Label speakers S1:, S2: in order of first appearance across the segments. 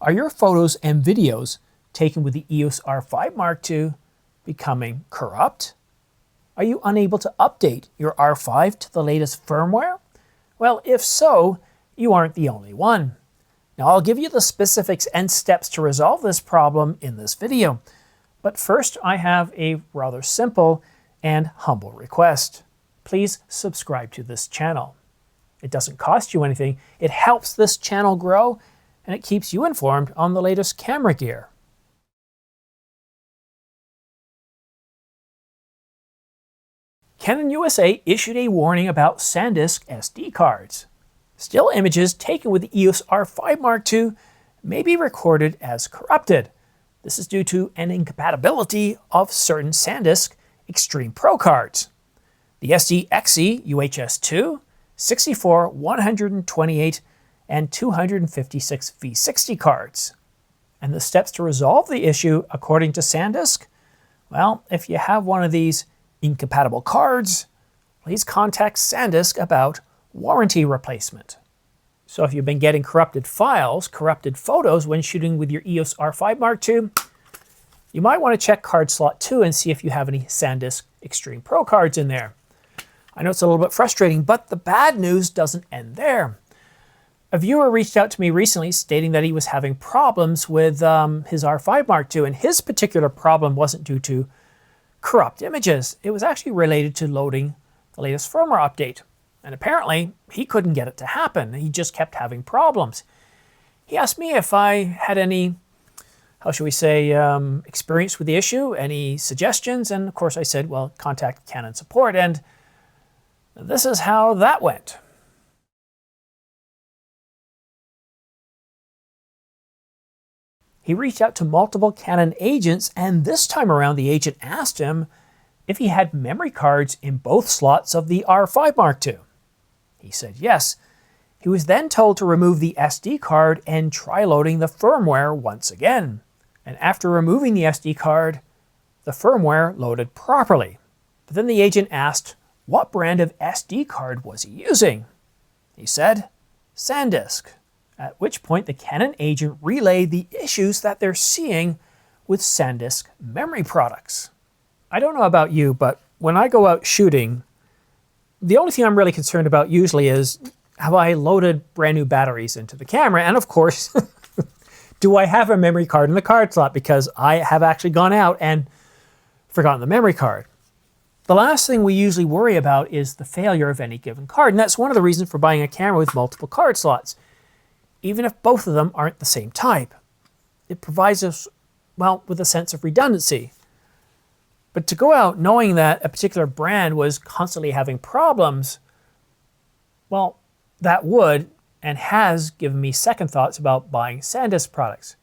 S1: Are your photos and videos taken with the EOS R5 Mark II becoming corrupt? Are you unable to update your R5 to the latest firmware? Well, if so, you aren't the only one. Now, I'll give you the specifics and steps to resolve this problem in this video. But first, I have a rather simple and humble request. Please subscribe to this channel. It doesn't cost you anything. It helps this channel grow, and it keeps you informed on the latest camera gear. Canon USA issued a warning about Sandisk SD cards. Still images taken with the EOS R5 Mark II may be recorded as corrupted. This is due to an incompatibility of certain Sandisk Extreme Pro cards. The SD-XE UHS-2, 64, 128, and 256 V60 cards. And the steps to resolve the issue, according to Sandisk? Well, if you have one of these incompatible cards, please contact Sandisk about warranty replacement. So if you've been getting corrupted files, corrupted photos when shooting with your EOS R5 Mark II, you might want to check card slot 2 and see if you have any Sandisk Extreme Pro cards in there. I know it's a little bit frustrating, but the bad news doesn't end there. A viewer reached out to me recently stating that he was having problems with his R5 Mark II, and his particular problem wasn't due to corrupt images. It was actually related to loading the latest firmware update. And apparently, he couldn't get it to happen. He just kept having problems. He asked me if I had any, how should we say, experience with the issue, any suggestions, and of course I said, well, contact Canon support, and this is how that went. He reached out to multiple Canon agents, and this time around the agent asked him if he had memory cards in both slots of the R5 Mark II. He said yes. He was then told to remove the SD card and try loading the firmware once again. And after removing the SD card, the firmware loaded properly. But then the agent asked what brand of SD card was he using. He said, Sandisk. At which point the Canon agent relayed the issues that they're seeing with Sandisk memory products. I don't know about you, but when I go out shooting, the only thing I'm really concerned about usually is, have I loaded brand new batteries into the camera? And of course, do I have a memory card in the card slot? Because I have actually gone out and forgotten the memory card. The last thing we usually worry about is the failure of any given card. And that's one of the reasons for buying a camera with multiple card slots, even if both of them aren't the same type. It provides us, well, with a sense of redundancy. But to go out knowing that a particular brand was constantly having problems, well, that would and has given me second thoughts about buying Sandisk products.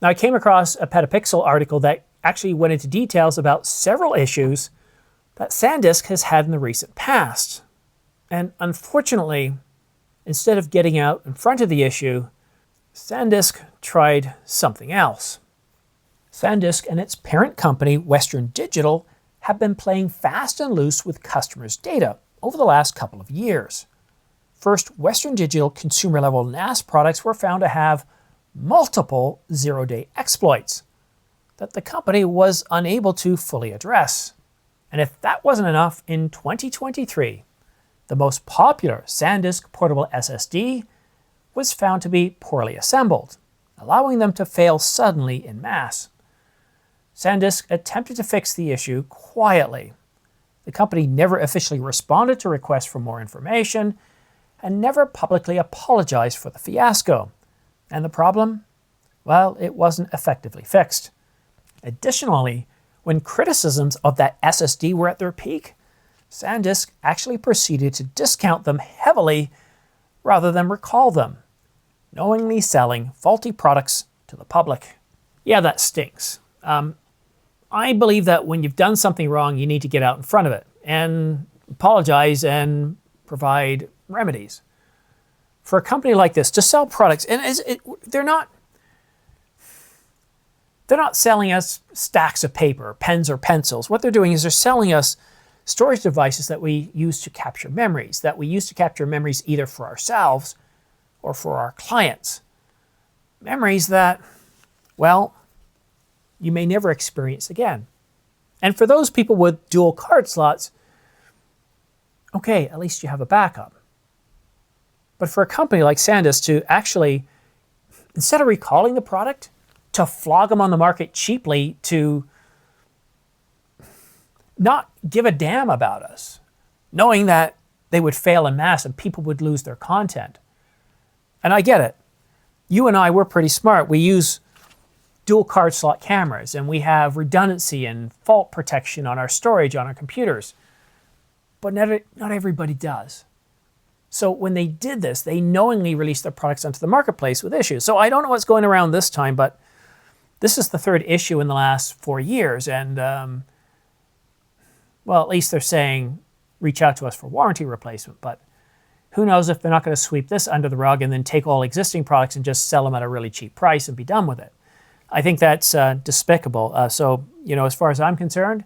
S1: Now, I came across a Petapixel article that actually went into details about several issues that Sandisk has had in the recent past. And unfortunately, instead of getting out in front of the issue, Sandisk tried something else. Sandisk and its parent company, Western Digital, have been playing fast and loose with customers' data over the last couple of years. First, Western Digital consumer-level NAS products were found to have multiple zero-day exploits that the company was unable to fully address. And if that wasn't enough, in 2023, the most popular Sandisk portable SSD was found to be poorly assembled, allowing them to fail suddenly en masse. Sandisk attempted to fix the issue quietly. The company never officially responded to requests for more information and never publicly apologized for the fiasco. And the problem? Well, it wasn't effectively fixed. Additionally, when criticisms of that SSD were at their peak, Sandisk actually proceeded to discount them heavily rather than recall them, knowingly selling faulty products to the public. Yeah, that stinks. I believe that when you've done something wrong, you need to get out in front of it and apologize and provide remedies. For a company like this to sell products, and they're not selling us stacks of paper, pens or pencils. What they're doing is they're selling us storage devices that we use to capture memories, either for ourselves or for our clients. Memories that, well, you may never experience again. And for those people with dual card slots, okay, at least you have a backup. But for a company like Sandisk to actually, instead of recalling the product, to flog them on the market cheaply, to not give a damn about us, knowing that they would fail en masse and people would lose their content. And I get it. You and I, we're pretty smart. We use dual card slot cameras and we have redundancy and fault protection on our storage on our computers. But not everybody does. So when they did this, they knowingly released their products onto the marketplace with issues. So I don't know what's going around this time, but this is the third issue in the last 4 years. And, well, at least they're saying, reach out to us for warranty replacement. But who knows if they're not going to sweep this under the rug and then take all existing products and just sell them at a really cheap price and be done with it. I think that's despicable. So, you know, as far as I'm concerned,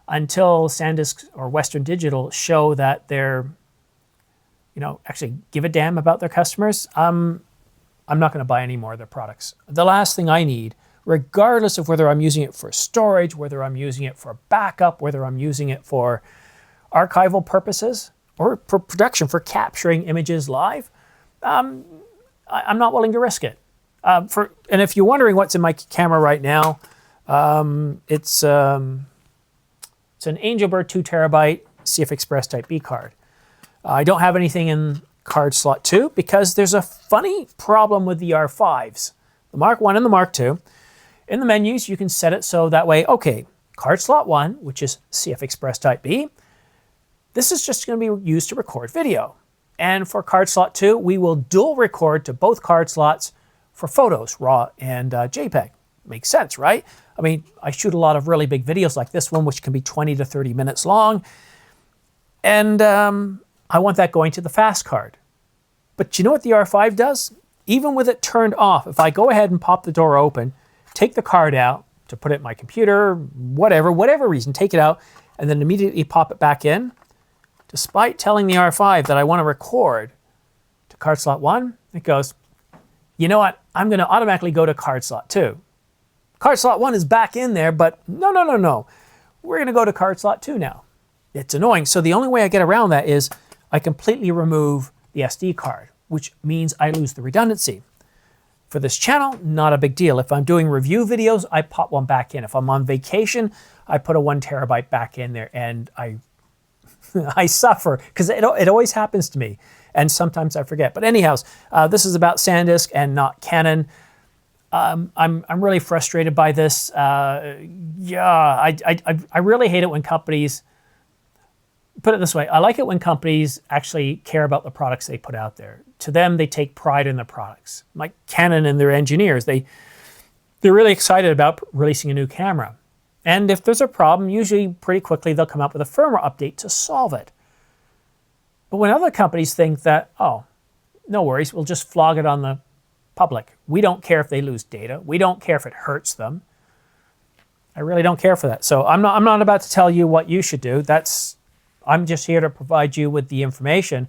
S1: until Sandisk or Western Digital show that they're, you know, actually give a damn about their customers, I'm not going to buy any more of their products. The last thing I need, regardless of whether I'm using it for storage, whether I'm using it for backup, whether I'm using it for archival purposes or for production, for capturing images live, I'm not willing to risk it. And if you're wondering what's in my camera right now, it's an Angelbird 2 terabyte CF Express Type B card. I don't have anything in card slot 2 because there's a funny problem with the R5s, the Mark 1 and the Mark 2. In the menus, you can set it so that way, okay, card slot 1, which is CF Express Type B, this is just going to be used to record video. And for card slot 2, we will dual record to both card slots for photos, RAW and JPEG. Makes sense, right? I mean, I shoot a lot of really big videos like this one, which can be 20 to 30 minutes long. And I want that going to the fast card. But you know what the R5 does? Even with it turned off, if I go ahead and pop the door open, take the card out to put it in my computer, whatever reason, take it out, and then immediately pop it back in, despite telling the R5 that I want to record to card slot 1, it goes, you know what? I'm going to automatically go to card slot 2. Card slot 1 is back in there, but no. We're going to go to card slot 2 now. It's annoying. So the only way I get around that is I completely remove the SD card, which means I lose the redundancy. For this channel, not a big deal. If I'm doing review videos, I pop one back in. If I'm on vacation, I put a 1 terabyte back in there, and I suffer because it always happens to me, and sometimes I forget. But anyhow, this is about Sandisk and not Canon. I'm really frustrated by this. I really hate it when companies, put it this way, I like it when companies actually care about the products they put out there. To them, they take pride in the products. Like Canon and their engineers, they're really excited about releasing a new camera. And if there's a problem, usually pretty quickly they'll come up with a firmware update to solve it. But when other companies think that, oh, no worries, we'll just flog it on the public. We don't care if they lose data. We don't care if it hurts them. I really don't care for that. So I'm not about to tell you what you should do. I'm just here to provide you with the information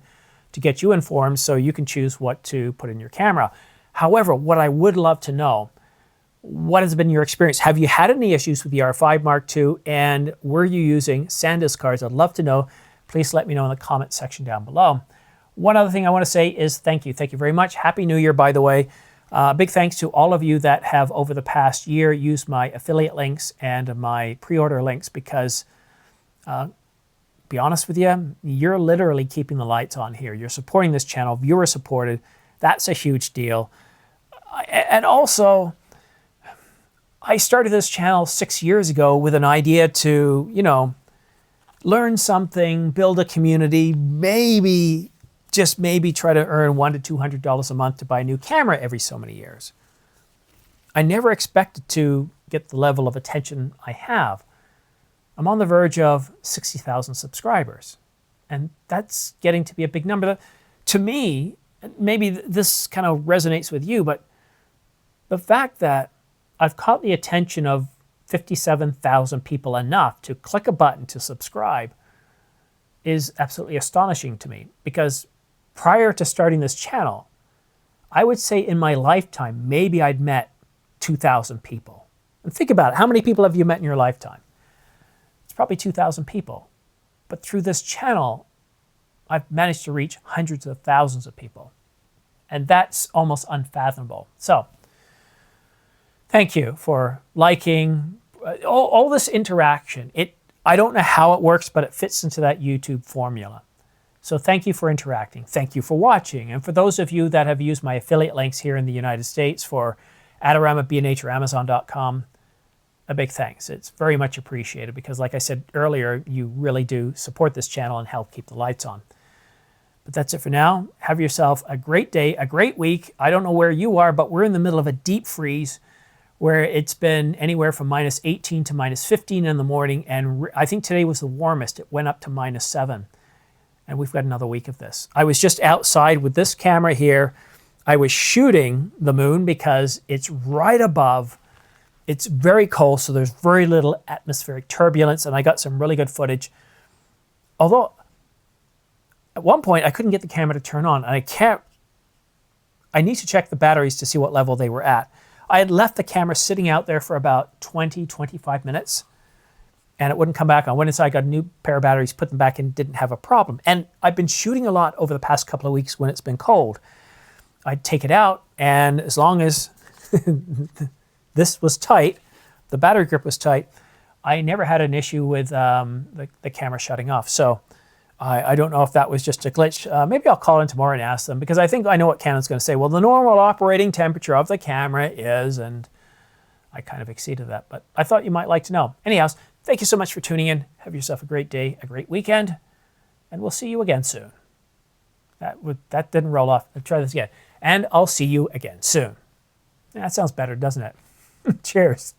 S1: to get you informed so you can choose what to put in your camera. However, what I would love to know, what has been your experience? Have you had any issues with the R5 Mark II, and were you using Sandisk cards? I'd love to know. Please let me know in the comment section down below. One other thing I want to say is thank you. Thank you very much. Happy New Year, by the way. Big thanks to all of you that have, over the past year, used my affiliate links and my pre-order links because, be honest with you, you're literally keeping the lights on here. You're supporting this channel, viewer supported. That's a huge deal. And also, I started this channel 6 years ago with an idea to, you know, learn something, build a community, maybe, just maybe try to earn $100 to $200 a month to buy a new camera every so many years. I never expected to get the level of attention I have. I'm on the verge of 60,000 subscribers, and that's getting to be a big number. To me, maybe this kind of resonates with you, but the fact that I've caught the attention of 57,000 people enough to click a button to subscribe is absolutely astonishing to me, because prior to starting this channel, I would say in my lifetime, maybe I'd met 2,000 people. And think about it. How many people have you met in your lifetime? It's probably 2,000 people. But through this channel, I've managed to reach hundreds of thousands of people. And that's almost unfathomable. So, thank you for liking all this interaction. I don't know how it works, but it fits into that YouTube formula. So thank you for interacting. Thank you for watching. And for those of you that have used my affiliate links here in the United States for Adorama, B&H, or Amazon.com, a big thanks. It's very much appreciated because, like I said earlier, you really do support this channel and help keep the lights on. But that's it for now. Have yourself a great day, a great week. I don't know where you are, but we're in the middle of a deep freeze where it's been anywhere from -18 to -15 in the morning. And I think today was the warmest. It went up to -7. And we've got another week of this. I was just outside with this camera here. I was shooting the moon because it's right above. It's very cold, so there's very little atmospheric turbulence, and I got some really good footage. Although, at one point, I couldn't get the camera to turn on, and I need to check the batteries to see what level they were at. I had left the camera sitting out there for about 20, 25 minutes, and it wouldn't come back on. Went inside, got a new pair of batteries, put them back in, didn't have a problem. And I've been shooting a lot over the past couple of weeks when it's been cold. I'd take it out, and as long as this was tight, the battery grip was tight, I never had an issue with the camera shutting off. So I don't know if that was just a glitch. Maybe I'll call in tomorrow and ask them, because I think I know what Canon's going to say. Well, the normal operating temperature of the camera is, and I kind of exceeded that, but I thought you might like to know. Anyhow, thank you so much for tuning in. Have yourself a great day, a great weekend, and we'll see you again soon. That didn't roll off. Let's try this again. And I'll see you again soon. That sounds better, doesn't it? Cheers.